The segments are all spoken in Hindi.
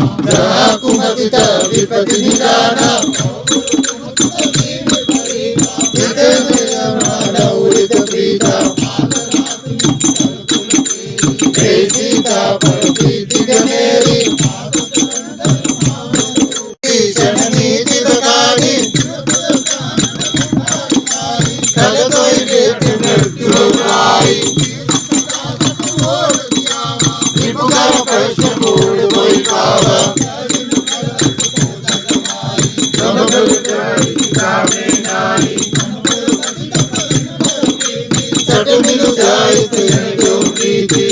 कुमतित विपति निदान उदित प्रीता सीता पड़ती मेरी जननी दिवकारी कल तो मृत्युराई विपुकर प्रश्न मूल कोई पावा सट मिल जाए क्यों प्रीति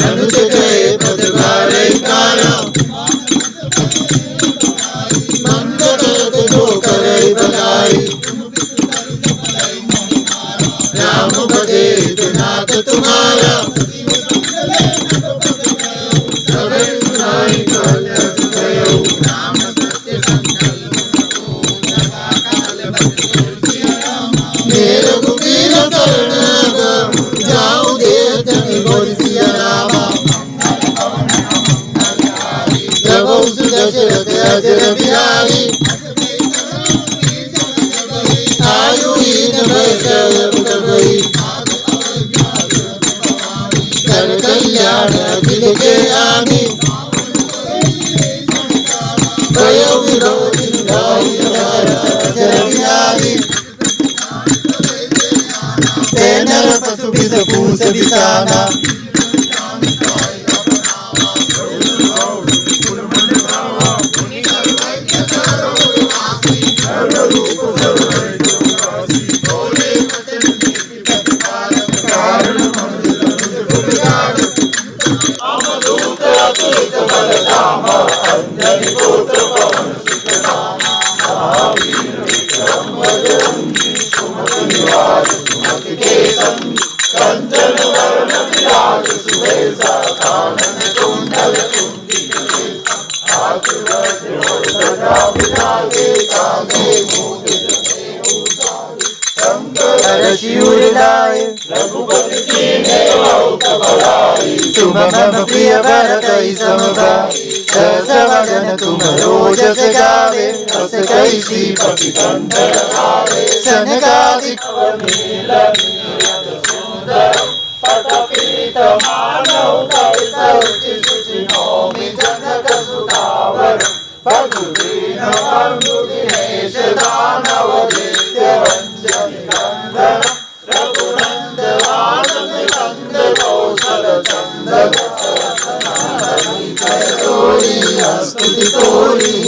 अनुज गए पदवारे कारा मंगल जो करे बनाई राम बदे नाथ तुम्हारा मेरे गुबीर शरण जाऊं दे जन बोल सिया रामा जब उस दशरथ अजर बिहारी आयु हीन बैसल गई कर कल्याण अखिल के आनी भयो विरोधी अजर बिहारी नर पशु विष पूस बिसाना तुम मम प्रिय भरत समभजन तुम रोज से गावे अस कैसी पतितंत गावे सनकादिक पटपीत मानव नौमि जनक सुतावर फगुदीन दिनेश दानव दैत्य वंजन गंधर रघुनंद आनंद कंद कौशल चंद स्तुति तोरी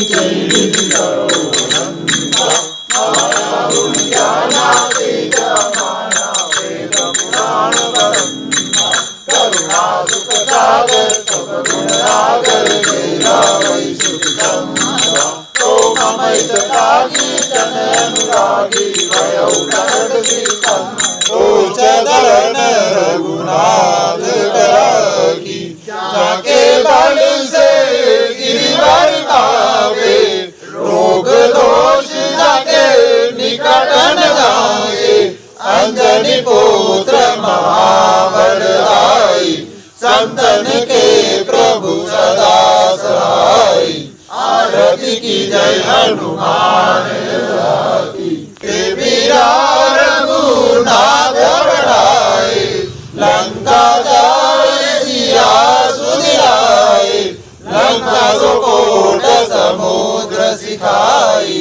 रघुनाथ की जाके बल से गिरिवर पावे रोग दोष जाके निकट न जाए अंजनी पुत्र महाबल आई संतन के प्रभु सदा सहाय आरती की जय हनुमान के वीरा रघुनाथ बढ़ाए लंका जाए सिया सुधिराए लंका को कोट समुद्र सिखाई